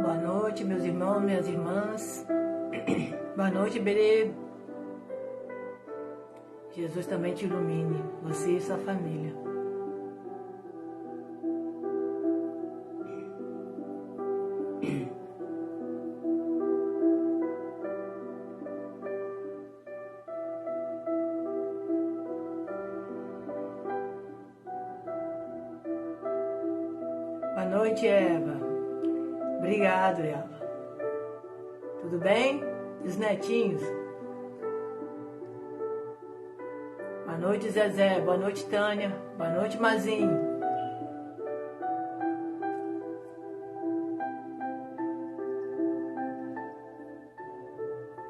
Boa noite, meus irmãos, minhas irmãs. Boa noite, Berê. Jesus também te ilumine, você e sua família. Boa noite, Eva. Obrigado, Eva. Tudo bem? E os netinhos? Boa noite, Zezé. Boa noite, Tânia. Boa noite, Mazinho.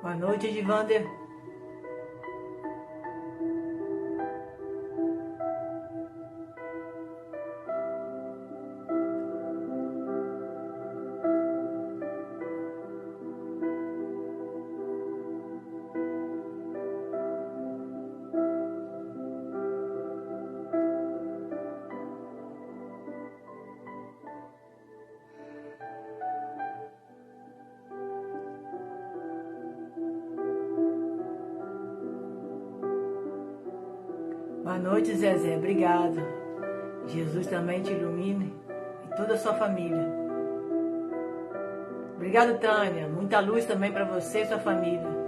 Boa noite, Edivander. Boa noite, Zezé. Obrigado. Jesus também te ilumine e toda a sua família. Obrigado, Tânia. Muita luz também para você e sua família.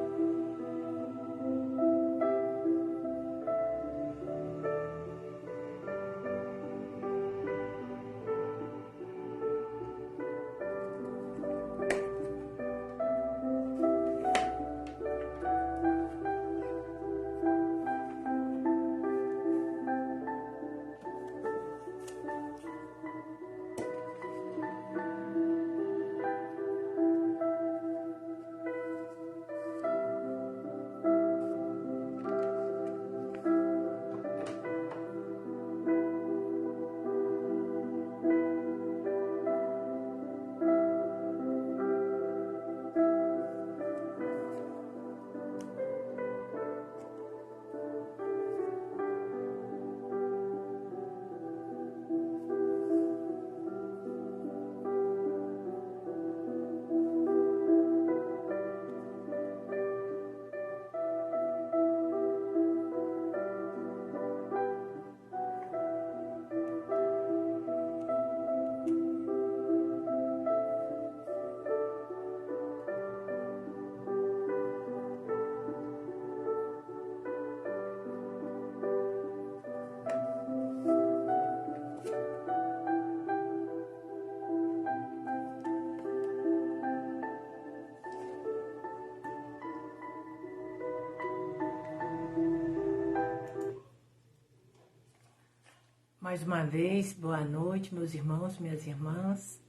Mais uma vez, boa noite, meus irmãos, minhas irmãs.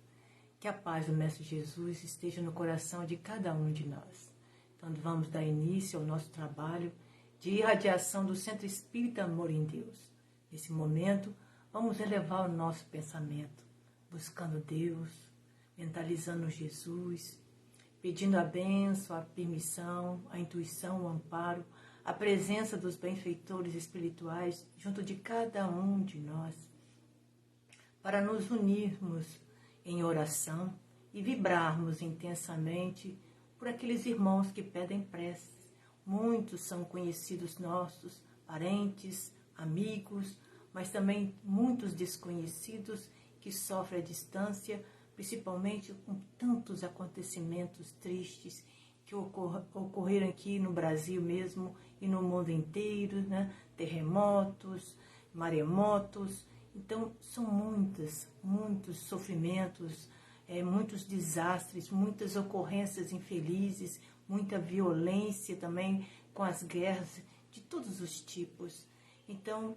Que a paz do Mestre Jesus esteja no coração de cada um de nós. Então, vamos dar início ao nosso trabalho de irradiação do Centro Espírita Amor em Deus. Nesse momento, vamos elevar o nosso pensamento, buscando Deus, mentalizando Jesus, pedindo a bênção, a permissão, a intuição, o amparo, a presença dos benfeitores espirituais junto de cada um de nós, para nos unirmos em oração e vibrarmos intensamente por aqueles irmãos que pedem preces. Muitos são conhecidos nossos, parentes, amigos, mas também muitos desconhecidos que sofrem a distância, principalmente com tantos acontecimentos tristes que ocorreram aqui no Brasil mesmo e no mundo inteiro, né? Terremotos, maremotos. Então, são muitos sofrimentos, muitos desastres, muitas ocorrências infelizes, muita violência também com as guerras de todos os tipos. Então,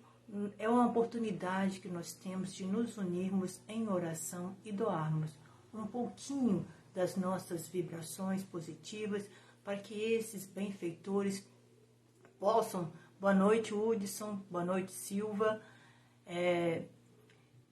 é uma oportunidade que nós temos de nos unirmos em oração e doarmos um pouquinho das nossas vibrações positivas para que esses benfeitores possam, boa noite Hudson, boa noite Silva,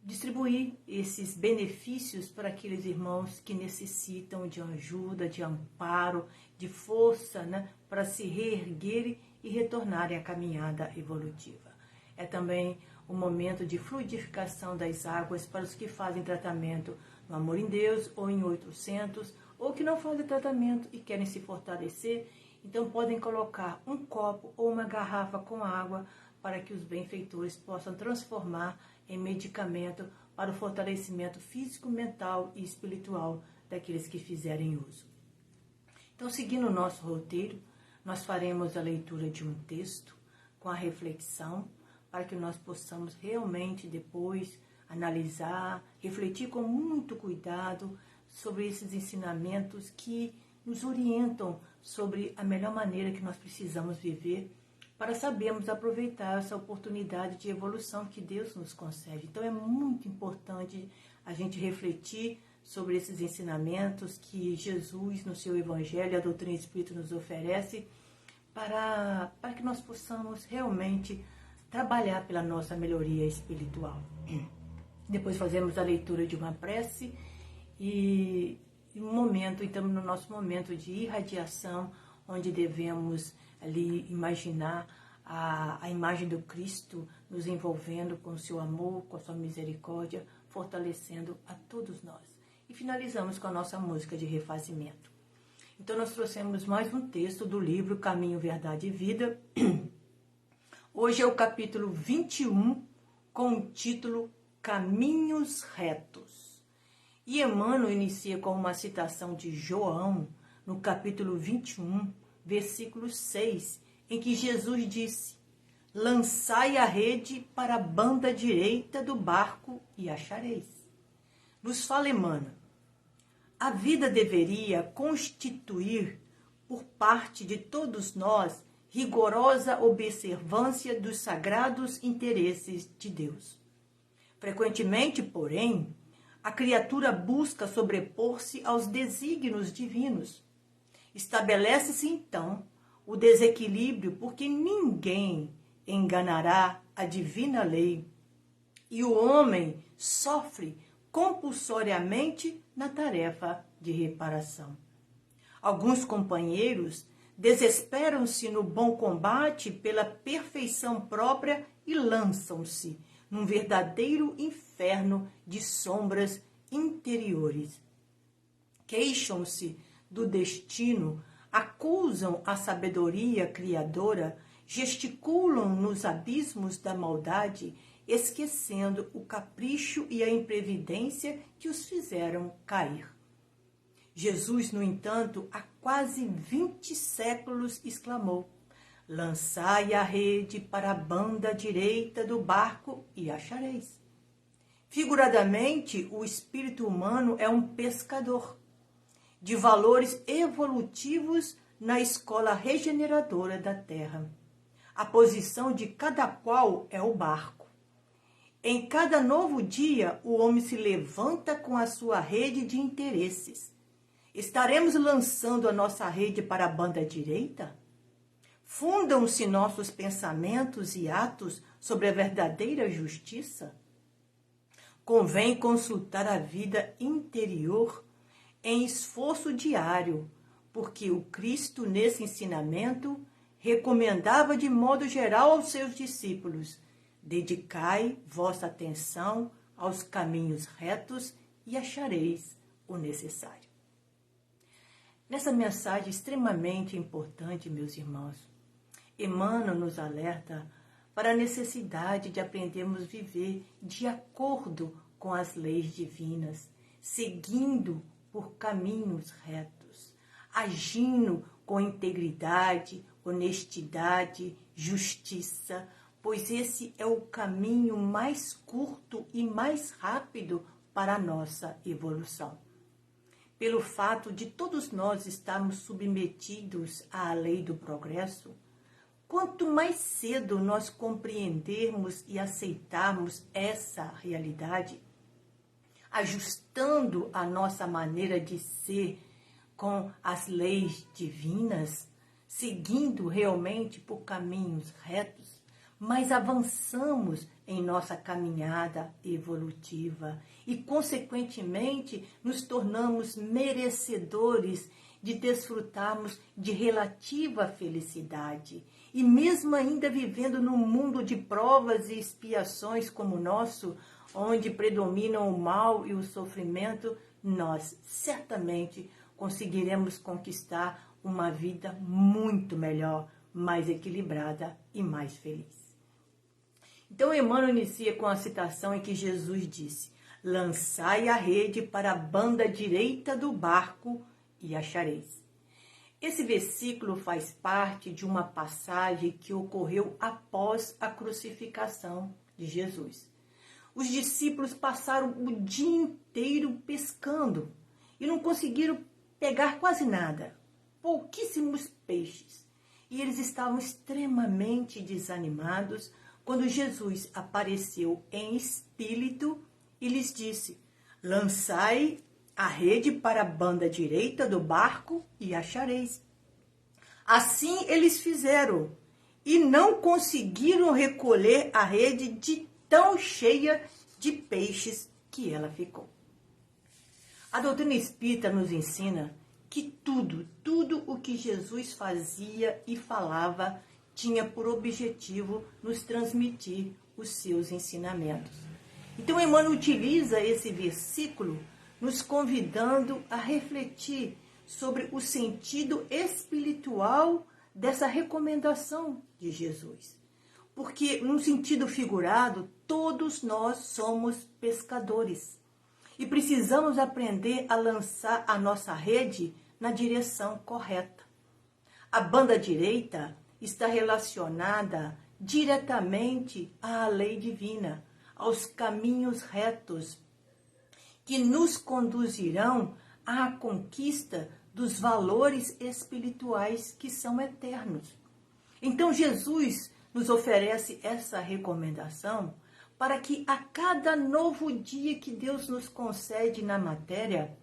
distribuir esses benefícios para aqueles irmãos que necessitam de ajuda, de amparo, de força, né, para se reerguerem e retornarem à caminhada evolutiva. É também um momento de fluidificação das águas para os que fazem tratamento no Amor em Deus ou em 800, ou que não fazem tratamento e querem se fortalecer. Então podem colocar um copo ou uma garrafa com água para que os benfeitores possam transformar em medicamento para o fortalecimento físico, mental e espiritual daqueles que fizerem uso. Então, seguindo o nosso roteiro, nós faremos a leitura de um texto com a reflexão para que nós possamos realmente depois analisar, refletir com muito cuidado sobre esses ensinamentos que nos orientam sobre a melhor maneira que nós precisamos viver para sabermos aproveitar essa oportunidade de evolução que Deus nos concede. Então é muito importante a gente refletir sobre esses ensinamentos que Jesus, no seu Evangelho, a doutrina espírita nos oferece para que nós possamos realmente trabalhar pela nossa melhoria espiritual. Depois fazemos a leitura de uma prece e um momento, então, no nosso momento de irradiação, onde devemos ali imaginar a imagem do Cristo nos envolvendo com o seu amor, com a sua misericórdia, fortalecendo a todos nós. E finalizamos com a nossa música de refazimento. Então nós trouxemos mais um texto do livro Caminho, Verdade e Vida. Hoje é o capítulo 21, com o título Caminhos Retos. E Emmanuel inicia com uma citação de João, no capítulo 21, versículo 6, em que Jesus disse: lançai a rede para a banda direita do barco e achareis. Nos fala Emmanuel: a vida deveria constituir, por parte de todos nós, rigorosa observância dos sagrados interesses de Deus. Frequentemente, porém, a criatura busca sobrepor-se aos desígnios divinos. Estabelece-se, então, o desequilíbrio, porque ninguém enganará a divina lei, e o homem sofre compulsoriamente na tarefa de reparação. Alguns companheiros desesperam-se no bom combate pela perfeição própria e lançam-se num verdadeiro inferno de sombras interiores. Queixam-se do destino, acusam a sabedoria criadora, gesticulam nos abismos da maldade, esquecendo o capricho e a imprevidência que os fizeram cair. Jesus, no entanto, há quase 20 séculos exclamou: lançai a rede para a banda direita do barco e achareis. Figuradamente, o espírito humano é um pescador de valores evolutivos na escola regeneradora da Terra. A posição de cada qual é o barco. Em cada novo dia, o homem se levanta com a sua rede de interesses. Estaremos lançando a nossa rede para a banda direita? Fundam-se nossos pensamentos e atos sobre a verdadeira justiça? Convém consultar a vida interior em esforço diário, porque o Cristo, nesse ensinamento, recomendava de modo geral aos seus discípulos: dedicai vossa atenção aos caminhos retos e achareis o necessário. Nessa mensagem extremamente importante, meus irmãos, Emmanuel nos alerta para a necessidade de aprendermos a viver de acordo com as leis divinas, seguindo por caminhos retos, agindo com integridade, honestidade, justiça, pois esse é o caminho mais curto e mais rápido para a nossa evolução. Pelo fato de todos nós estarmos submetidos à lei do progresso, quanto mais cedo nós compreendermos e aceitarmos essa realidade, ajustando a nossa maneira de ser com as leis divinas, seguindo realmente por caminhos retos, mas avançamos em nossa caminhada evolutiva e, consequentemente, nos tornamos merecedores de desfrutarmos de relativa felicidade. E mesmo ainda vivendo num mundo de provas e expiações como o nosso, onde predominam o mal e o sofrimento, nós certamente conseguiremos conquistar uma vida muito melhor, mais equilibrada e mais feliz. Então, Emmanuel inicia com a citação em que Jesus disse: lançai a rede para a banda direita do barco e achareis. Esse versículo faz parte de uma passagem que ocorreu após a crucificação de Jesus. Os discípulos passaram o dia inteiro pescando e não conseguiram pegar quase nada, pouquíssimos peixes. E eles estavam extremamente desanimados quando Jesus apareceu em espírito e lhes disse: lançai a rede para a banda direita do barco e achareis. Assim eles fizeram e não conseguiram recolher a rede de tão cheia de peixes que ela ficou. A doutrina espírita nos ensina que tudo o que Jesus fazia e falava tinha por objetivo nos transmitir os seus ensinamentos. Então, Emmanuel utiliza esse versículo nos convidando a refletir sobre o sentido espiritual dessa recomendação de Jesus. Porque, num sentido figurado, todos nós somos pescadores e precisamos aprender a lançar a nossa rede na direção correta. A banda direita está relacionada diretamente à lei divina, aos caminhos retos, que nos conduzirão à conquista dos valores espirituais que são eternos. Então, Jesus nos oferece essa recomendação para que a cada novo dia que Deus nos concede na matéria,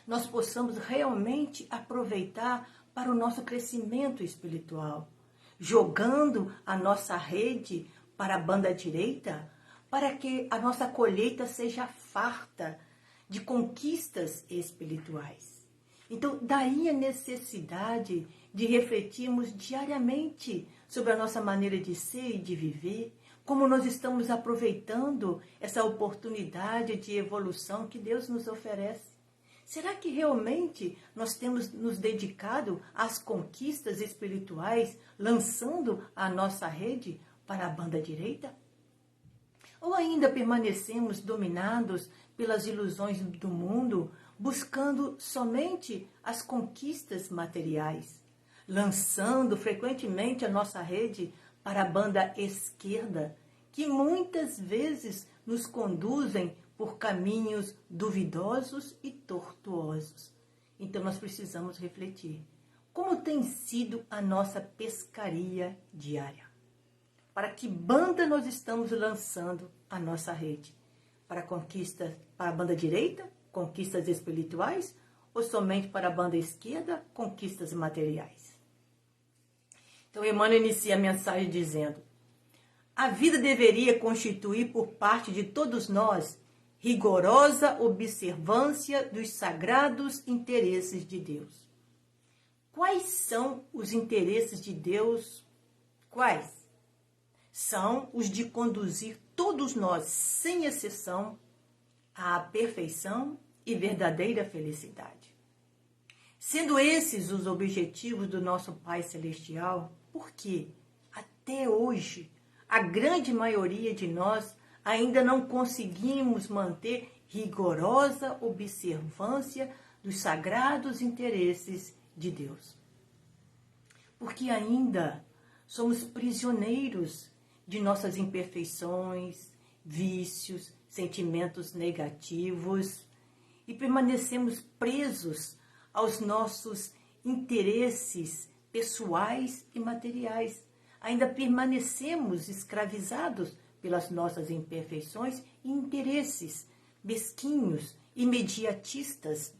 nós possamos realmente aproveitar para o nosso crescimento espiritual, jogando a nossa rede para a banda direita, para que a nossa colheita seja farta de conquistas espirituais. Então, daí a necessidade de refletirmos diariamente sobre a nossa maneira de ser e de viver, como nós estamos aproveitando essa oportunidade de evolução que Deus nos oferece. Será que realmente nós temos nos dedicado às conquistas espirituais, lançando a nossa rede para a banda direita? Ou ainda permanecemos dominados pelas ilusões do mundo, buscando somente as conquistas materiais, lançando frequentemente a nossa rede para a banda esquerda, que muitas vezes nos conduzem por caminhos duvidosos e tortuosos. Então nós precisamos refletir. Como tem sido a nossa pescaria diária? para que banda nós estamos lançando a nossa rede. Para conquistas, para a banda direita, conquistas espirituais, ou somente para a banda esquerda, conquistas materiais? Então, Emmanuel inicia a mensagem dizendo: a vida deveria constituir por parte de todos nós rigorosa observância dos sagrados interesses de Deus. Quais são os interesses de Deus? Quais? São os de conduzir todos nós, sem exceção, à perfeição e verdadeira felicidade. Sendo esses os objetivos do nosso Pai Celestial, por que até hoje a grande maioria de nós ainda não conseguimos manter rigorosa observância dos sagrados interesses de Deus? Porque ainda somos prisioneiros de nossas imperfeições, vícios, sentimentos negativos e permanecemos presos aos nossos interesses pessoais e materiais. Ainda permanecemos escravizados pelas nossas imperfeições e interesses mesquinhos, imediatistas.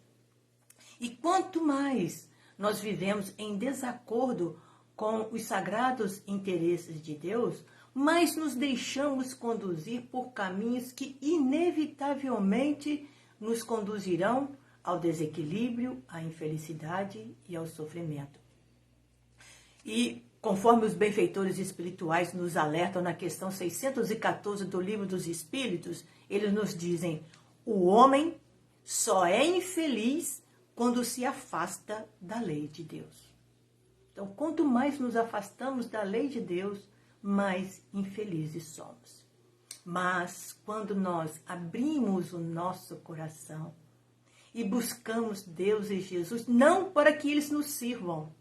E quanto mais nós vivemos em desacordo com os sagrados interesses de Deus, mais nos deixamos conduzir por caminhos que inevitavelmente nos conduzirão ao desequilíbrio, à infelicidade e ao sofrimento. E conforme os benfeitores espirituais nos alertam na questão 614 do Livro dos Espíritos, eles nos dizem: o homem só é infeliz quando se afasta da lei de Deus. Então, quanto mais nos afastamos da lei de Deus, mais infelizes somos. Mas quando nós abrimos o nosso coração e buscamos Deus e Jesus, não para que eles nos sirvam,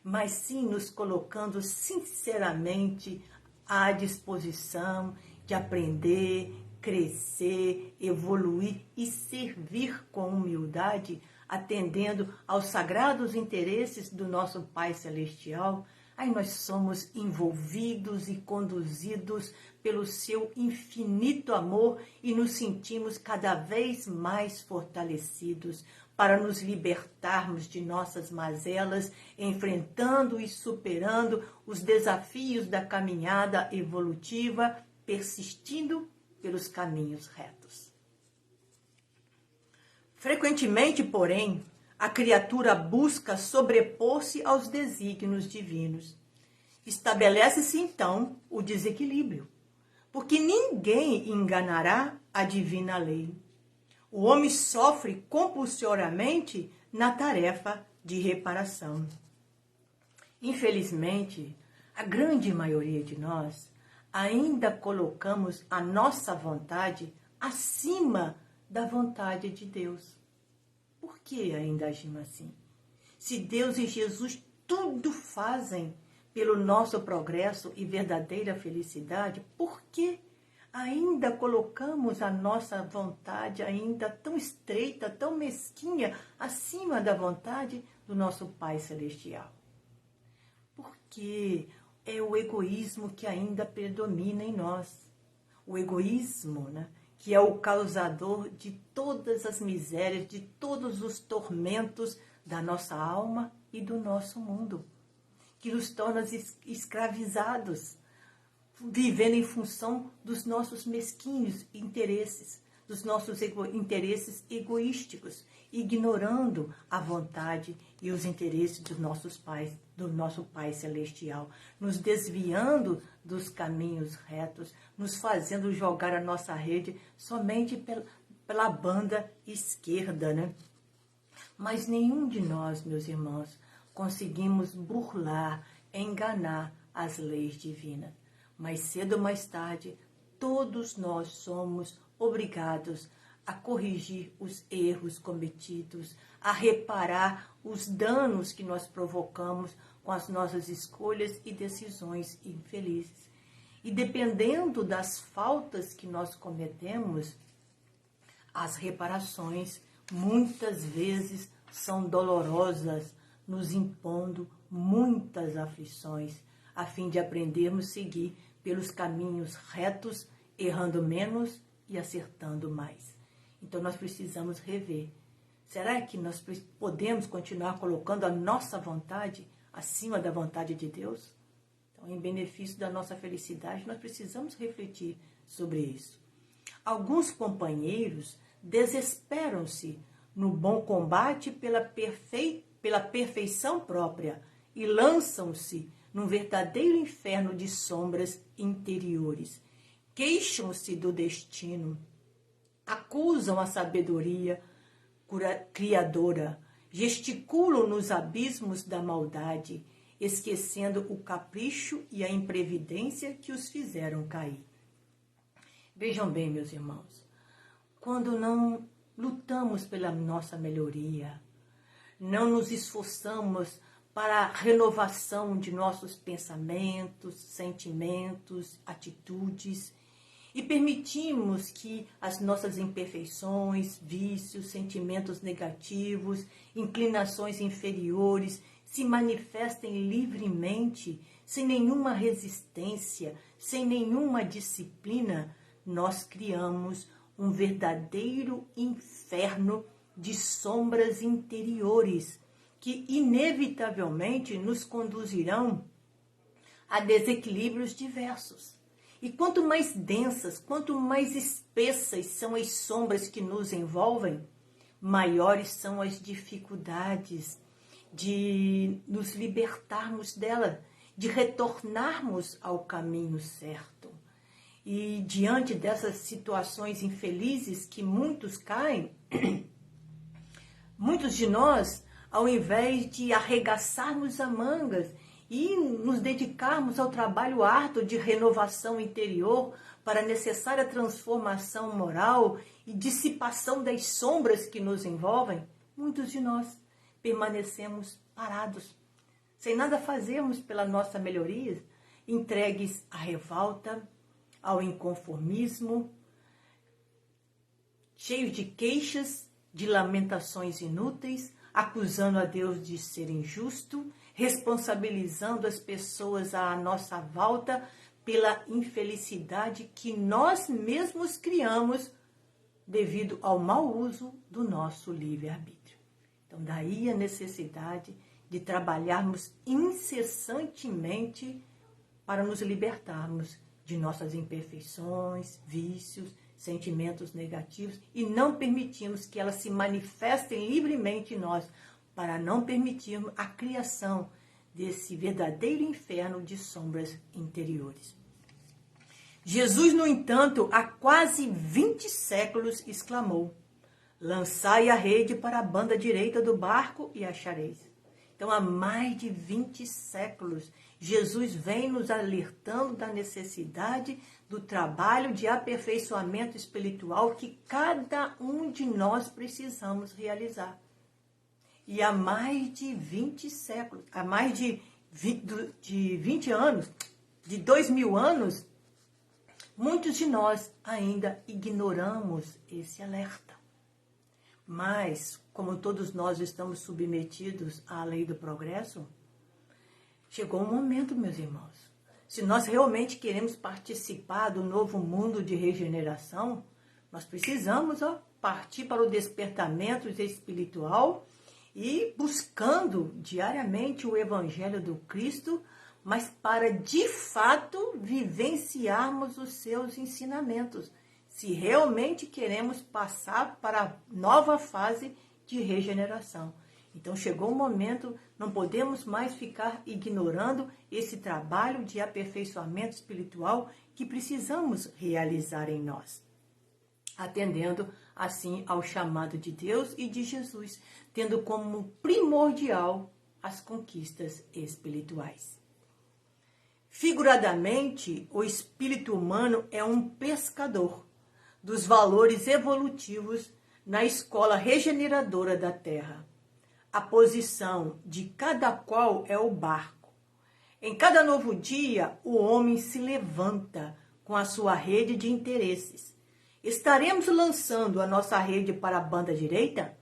mas sim nos colocando sinceramente à disposição de aprender, crescer, evoluir e servir com humildade, atendendo aos sagrados interesses do nosso Pai Celestial, aí nós somos envolvidos e conduzidos pelo seu infinito amor e nos sentimos cada vez mais fortalecidos para nos libertarmos de nossas mazelas, enfrentando e superando os desafios da caminhada evolutiva, persistindo pelos caminhos retos. Frequentemente, porém, a criatura busca sobrepor-se aos desígnios divinos. Estabelece-se, então, o desequilíbrio, porque ninguém enganará a divina lei. O homem sofre compulsoriamente na tarefa de reparação. Infelizmente, a grande maioria de nós ainda colocamos a nossa vontade acima da vontade de Deus. Por que ainda agimos assim? Se Deus e Jesus tudo fazem pelo nosso progresso e verdadeira felicidade, por que ainda colocamos a nossa vontade ainda tão estreita, tão mesquinha, acima da vontade do nosso Pai Celestial? Porque é o egoísmo que ainda predomina em nós. O egoísmo, né, que é o causador de todas as misérias, de todos os tormentos da nossa alma e do nosso mundo, que nos torna escravizados, vivendo em função dos nossos mesquinhos interesses, dos nossos interesses egoísticos, ignorando a vontade e os interesses dos nossos pais, do nosso Pai Celestial, nos desviando dos caminhos retos, nos fazendo jogar a nossa rede somente pela banda esquerda, né? Mas nenhum de nós, meus irmãos, conseguimos burlar, enganar as leis divinas. Mais cedo ou mais tarde, todos nós somos obrigados a corrigir os erros cometidos, a reparar os danos que nós provocamos com as nossas escolhas e decisões infelizes. E dependendo das faltas que nós cometemos, as reparações muitas vezes são dolorosas, nos impondo muitas aflições, a fim de aprendermos a seguir pelos caminhos retos, errando menos e acertando mais. Então nós precisamos rever. Será que nós podemos continuar colocando a nossa vontade acima da vontade de Deus? Então, em benefício da nossa felicidade, nós precisamos refletir sobre isso. Alguns companheiros desesperam-se no bom combate pela perfeição própria e lançam-se num verdadeiro inferno de sombras interiores. Queixam-se do destino, acusam a sabedoria criadora, gesticulam nos abismos da maldade, esquecendo o capricho e a imprevidência que os fizeram cair. Vejam bem, meus irmãos, quando não lutamos pela nossa melhoria, não nos esforçamos para a renovação de nossos pensamentos, sentimentos, atitudes, e permitimos que as nossas imperfeições, vícios, sentimentos negativos, inclinações inferiores se manifestem livremente, sem nenhuma resistência, sem nenhuma disciplina, nós criamos um verdadeiro inferno de sombras interiores que inevitavelmente nos conduzirão a desequilíbrios diversos. E quanto mais densas, quanto mais espessas são as sombras que nos envolvem, maiores são as dificuldades de nos libertarmos dela, de retornarmos ao caminho certo. E diante dessas situações infelizes que muitos caem, muitos de nós, ao invés de arregaçarmos as mangas e nos dedicarmos ao trabalho árduo de renovação interior para a necessária transformação moral e dissipação das sombras que nos envolvem, muitos de nós permanecemos parados, sem nada fazermos pela nossa melhoria, entregues à revolta, ao inconformismo, cheios de queixas, de lamentações inúteis, acusando a Deus de ser injusto, responsabilizando as pessoas à nossa volta pela infelicidade que nós mesmos criamos devido ao mau uso do nosso livre-arbítrio. Então, daí a necessidade de trabalharmos incessantemente para nos libertarmos de nossas imperfeições, vícios, sentimentos negativos e não permitirmos que elas se manifestem livremente em nós, para não permitirmos a criação desse verdadeiro inferno de sombras interiores. Jesus, no entanto, há quase 20 séculos exclamou: lançai a rede para a banda direita do barco e achareis. Então, há mais de 20 séculos, Jesus vem nos alertando da necessidade do trabalho de aperfeiçoamento espiritual que cada um de nós precisamos realizar. E há mais de 20 séculos, há mais de 20 anos, de 2000 anos, muitos de nós ainda ignoramos esse alerta. Mas, como todos nós estamos submetidos à lei do progresso, chegou um momento, meus irmãos. Se nós realmente queremos participar do novo mundo de regeneração, nós precisamos partir para o despertamento espiritual e buscando diariamente o Evangelho do Cristo, mas para de fato vivenciarmos os seus ensinamentos, se realmente queremos passar para a nova fase de regeneração. Então chegou o momento, não podemos mais ficar ignorando esse trabalho de aperfeiçoamento espiritual que precisamos realizar em nós, atendendo assim ao chamado de Deus e de Jesus, tendo como primordial as conquistas espirituais. Figuradamente, o espírito humano é um pescador dos valores evolutivos na escola regeneradora da Terra. A posição de cada qual é o barco. Em cada novo dia, o homem se levanta com a sua rede de interesses. Estaremos lançando a nossa rede para a banda direita?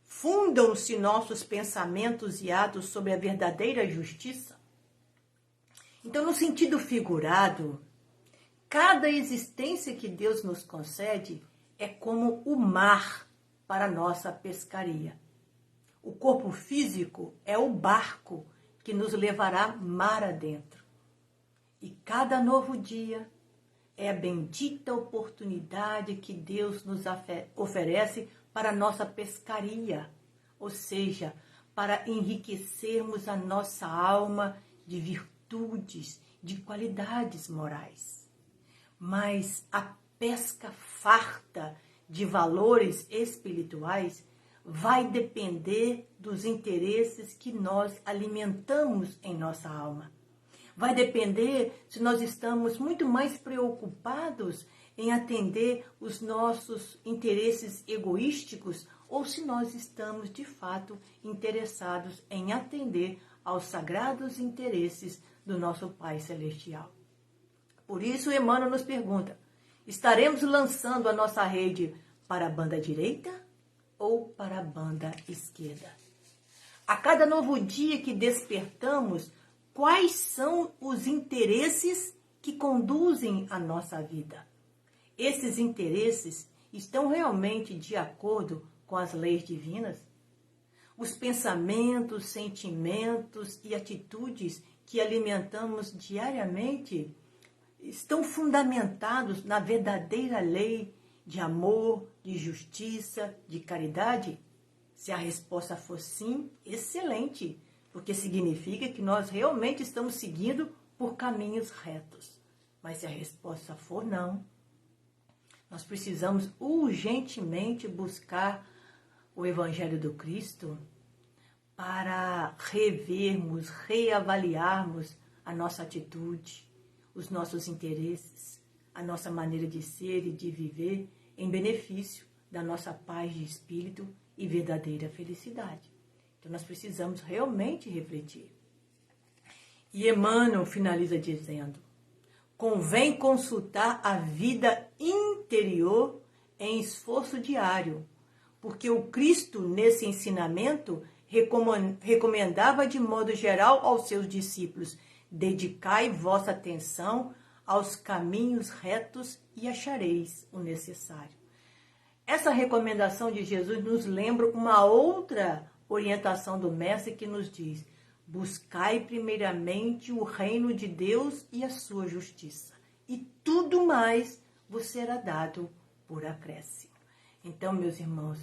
Fundam-se nossos pensamentos e atos sobre a verdadeira justiça? Então, no sentido figurado, cada existência que Deus nos concede é como o mar para a nossa pescaria. O corpo físico é o barco que nos levará mar adentro. E cada novo dia é a bendita oportunidade que Deus nos oferece para a nossa pescaria, ou seja, para enriquecermos a nossa alma de virtudes, de qualidades morais. Mas a pesca farta de valores espirituais vai depender dos interesses que nós alimentamos em nossa alma. Vai depender se nós estamos muito mais preocupados em atender os nossos interesses egoísticos ou se nós estamos, de fato, interessados em atender aos sagrados interesses do nosso Pai Celestial. Por isso, Emmanuel nos pergunta, estaremos lançando a nossa rede para a banda direita ou para a banda esquerda? A cada novo dia que despertamos, quais são os interesses que conduzem a nossa vida? Esses interesses estão realmente de acordo com as leis divinas? Os pensamentos, sentimentos e atitudes que alimentamos diariamente estão fundamentados na verdadeira lei de amor, de justiça, de caridade? Se a resposta for sim, excelente, porque significa que nós realmente estamos seguindo por caminhos retos. Mas se a resposta for não, nós precisamos urgentemente buscar o Evangelho do Cristo para revermos, reavaliarmos a nossa atitude, os nossos interesses, a nossa maneira de ser e de viver em benefício da nossa paz de espírito e verdadeira felicidade. Então, nós precisamos realmente refletir. E Emmanuel finaliza dizendo, convém consultar a vida interior em esforço diário, porque o Cristo, nesse ensinamento, recomendava de modo geral aos seus discípulos, dedicai vossa atenção aos caminhos retos e achareis o necessário. Essa recomendação de Jesus nos lembra uma outra orientação do Mestre que nos diz, buscai primeiramente o reino de Deus e a sua justiça, e tudo mais vos será dado por acréscimo. Então, meus irmãos,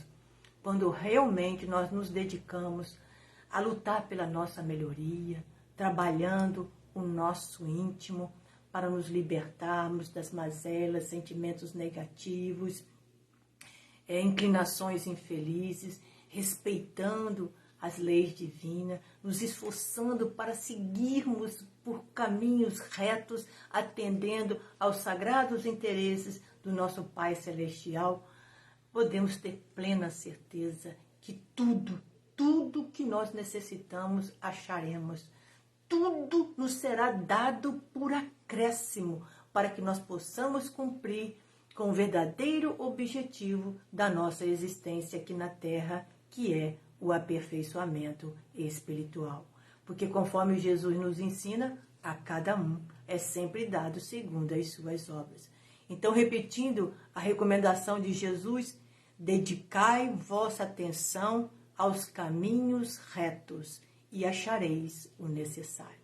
quando realmente nós nos dedicamos a lutar pela nossa melhoria, trabalhando o nosso íntimo para nos libertarmos das mazelas, sentimentos negativos, inclinações infelizes, respeitando as leis divinas, nos esforçando para seguirmos por caminhos retos, atendendo aos sagrados interesses do nosso Pai Celestial, podemos ter plena certeza que tudo que nós necessitamos acharemos. Tudo nos será dado por acréscimo para que nós possamos cumprir com o verdadeiro objetivo da nossa existência aqui na Terra, que é o aperfeiçoamento espiritual. Porque conforme Jesus nos ensina, a cada um é sempre dado segundo as suas obras. Então, repetindo a recomendação de Jesus, dedicai vossa atenção aos caminhos retos e achareis o necessário.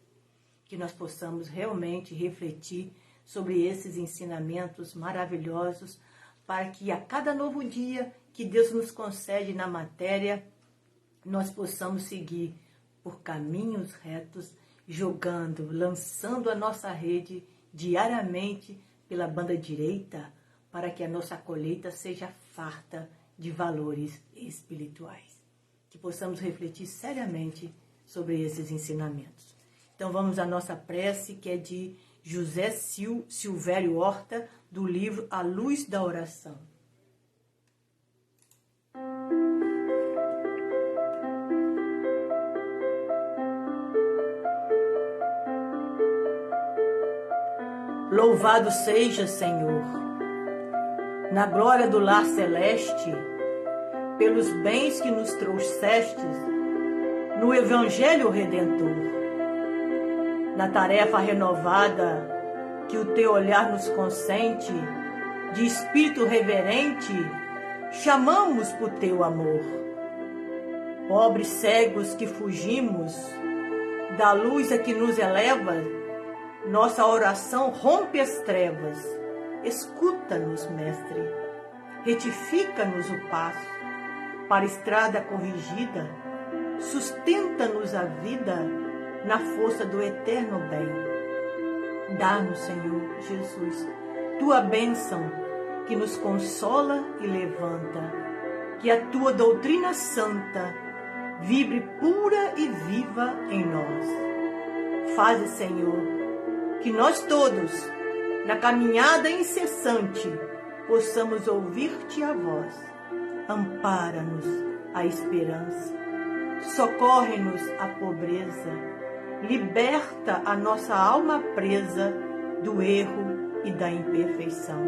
Que nós possamos realmente refletir sobre esses ensinamentos maravilhosos para que a cada novo dia que Deus nos concede na matéria, nós possamos seguir por caminhos retos, jogando, lançando a nossa rede diariamente pela banda direita, para que a nossa colheita seja farta de valores espirituais. Que possamos refletir seriamente sobre esses ensinamentos. Então vamos à nossa prece, que é de José Silvério Horta, do livro A Luz da Oração. Louvado seja, Senhor, na glória do lar celeste, pelos bens que nos trouxestes no Evangelho Redentor. na tarefa renovada que o teu olhar nos consente, de espírito reverente, chamamos por teu amor. Pobres cegos que fugimos da luz a que nos eleva, nossa oração rompe as trevas. Escuta-nos, Mestre, retifica-nos o passo para a estrada corrigida, sustenta-nos a vida na força do eterno bem. Dá-nos, Senhor Jesus, tua bênção que nos consola e levanta, que a tua doutrina santa vibre pura e viva em nós. Faze, Senhor, que nós todos, na caminhada incessante, possamos ouvir-te a voz. Ampara-nos a esperança, socorre-nos a pobreza, liberta a nossa alma presa do erro e da imperfeição.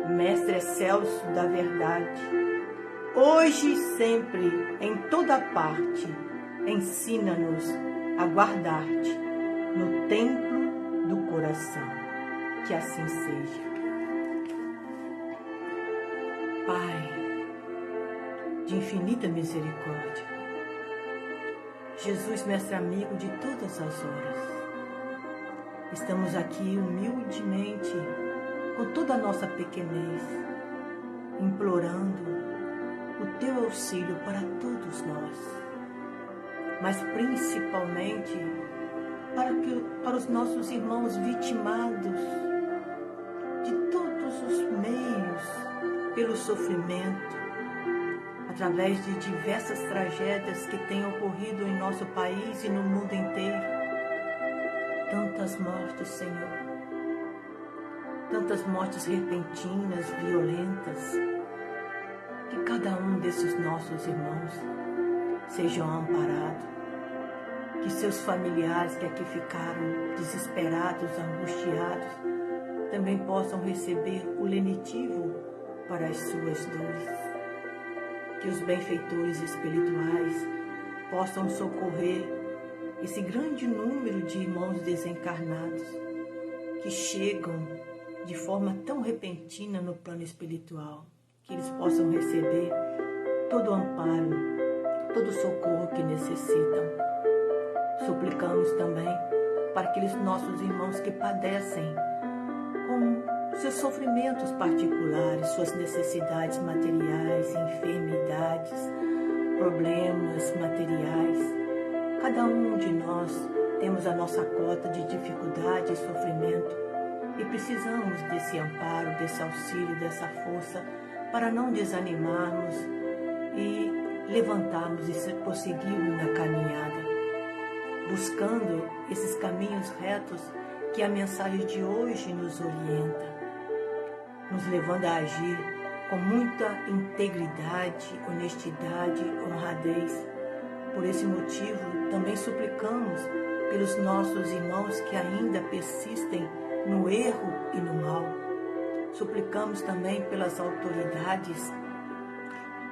Mestre excelso da verdade, hoje e sempre, em toda parte, ensina-nos a guardar-te no templo do coração. Que assim seja. Pai, de infinita misericórdia, Jesus, mestre amigo de todas as horas, estamos aqui humildemente, com toda a nossa pequenez, implorando o teu auxílio para todos nós, mas principalmente para os nossos irmãos vitimados de todos os meios pelo sofrimento, através de diversas tragédias que têm ocorrido em nosso país e no mundo inteiro. Tantas mortes, Senhor, tantas mortes repentinas, violentas, que cada um desses nossos irmãos sejam amparados, que seus familiares que aqui ficaram desesperados, angustiados, também possam receber o lenitivo para as suas dores. Que os benfeitores espirituais possam socorrer esse grande número de irmãos desencarnados que chegam de forma tão repentina no plano espiritual, que eles possam receber todo o amparo, todo o socorro que necessitam. Suplicamos também para aqueles nossos irmãos que padecem com seus sofrimentos particulares, suas necessidades materiais, enfermidades, problemas materiais. Cada um de nós temos a nossa cota de dificuldade e sofrimento e precisamos desse amparo, desse auxílio, dessa força para não desanimarmos e levantarmos e prosseguirmos na caminhada, buscando esses caminhos retos que a mensagem de hoje nos orienta, nos levando a agir com muita integridade, honestidade, honradez. Por esse motivo, também suplicamos pelos nossos irmãos que ainda persistem no erro e no mal. Suplicamos também pelas autoridades,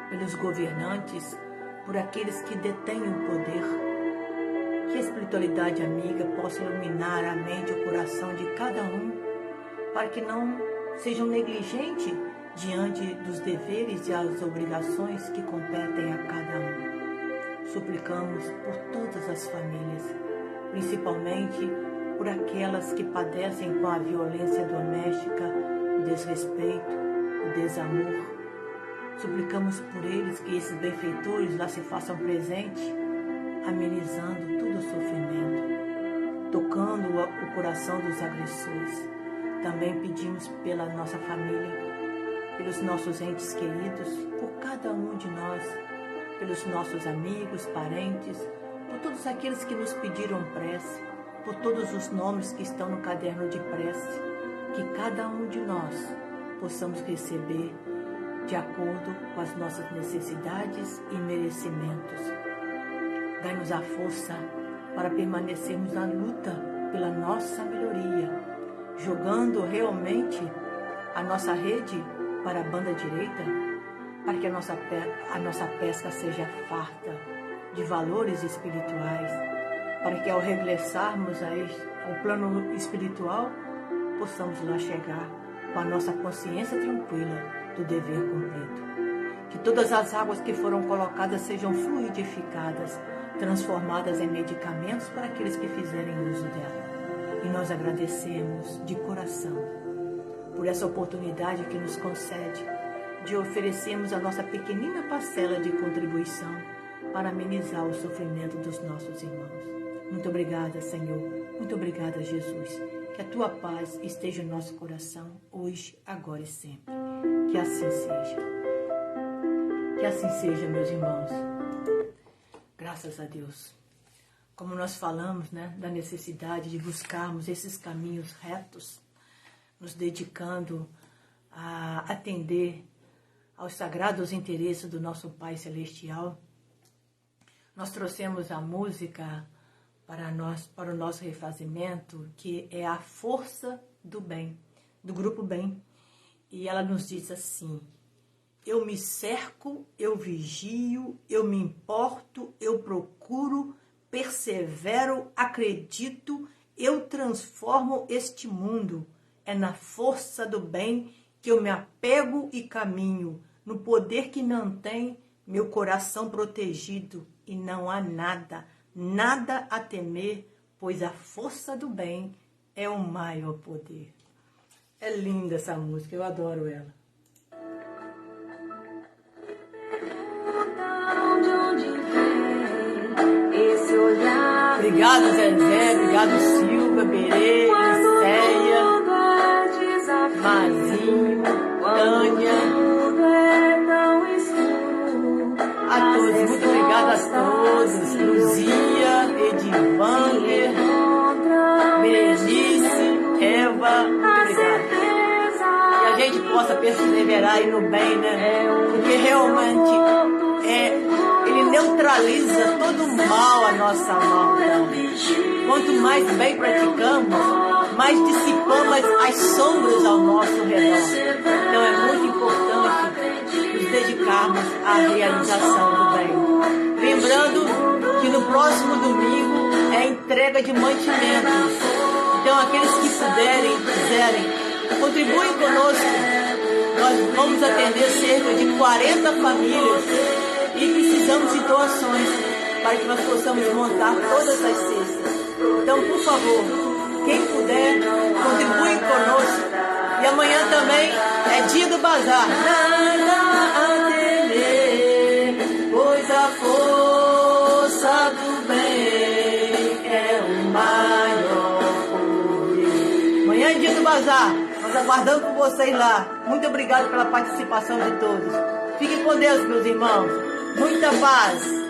pelos governantes, por aqueles que detêm o poder. Que a espiritualidade amiga possa iluminar a mente e o coração de cada um, para que não sejam negligentes diante dos deveres e as obrigações que competem a cada um. Suplicamos por todas as famílias, principalmente por aquelas que padecem com a violência doméstica, o desrespeito, o desamor. Suplicamos por eles que esses benfeitores lá se façam presentes, amenizando todo o sofrimento, tocando o coração dos agressores. Também pedimos pela nossa família, pelos nossos entes queridos, por cada um de nós, pelos nossos amigos, parentes, por todos aqueles que nos pediram prece, por todos os nomes que estão no caderno de prece, que cada um de nós possamos receber de acordo com as nossas necessidades e merecimentos. Dai-nos a força para permanecermos na luta pela nossa melhoria, jogando realmente a nossa rede para a banda direita, para que a nossa pesca seja farta de valores espirituais, para que ao regressarmos ao plano espiritual, possamos lá chegar com a nossa consciência tranquila do dever cumprido. Que todas as águas que foram colocadas sejam fluidificadas, transformadas em medicamentos para aqueles que fizerem uso dela. E nós agradecemos de coração por essa oportunidade que nos concede de oferecermos a nossa pequenina parcela de contribuição para amenizar o sofrimento dos nossos irmãos. Muito obrigada, Senhor. Muito obrigada, Jesus. Que a Tua paz esteja no nosso coração, hoje, agora e sempre. Que assim seja. Que assim seja, meus irmãos. Graças a Deus. Como nós falamos, da necessidade de buscarmos esses caminhos retos, nos dedicando a atender aos sagrados interesses do nosso Pai Celestial, nós trouxemos a música para o nosso refazimento, que é a Força do Bem, do Grupo Bem. E ela nos diz assim: eu me cerco, eu vigio, eu me importo, eu procuro, persevero, acredito, eu transformo este mundo. É na força do bem que eu me apego e caminho, no poder que não tem meu coração protegido, e não há nada, nada a temer, pois a força do bem é o maior poder. É linda essa música, eu adoro ela. Obrigado, Zezé, obrigado, Silva, Berê, Céia, Mazinho, Tânia. A todos, muito obrigada a todos. Luzia, Edivander, Berenice, Eva, muito obrigada. Que a gente possa perseverar aí no bem, Porque realmente ele neutraliza todo o mal à nossa volta. Quanto mais bem praticamos, mais dissipamos as sombras ao nosso redor. Então é muito importante nos dedicarmos à realização do bem. Lembrando que no próximo domingo é a entrega de mantimentos. Então aqueles que puderem, quiserem, contribuem conosco. Nós vamos atender cerca de 40 famílias e precisamos de doações para que nós possamos montar todas as cestas. Então, por favor, quem puder, contribui conosco. E amanhã também é dia do bazar. Nada a temer, pois a força do bem é o maior poder. Amanhã é dia do bazar. Nós aguardamos por vocês lá. Muito obrigado pela participação de todos. Fiquem com Deus, meus irmãos. Muita paz.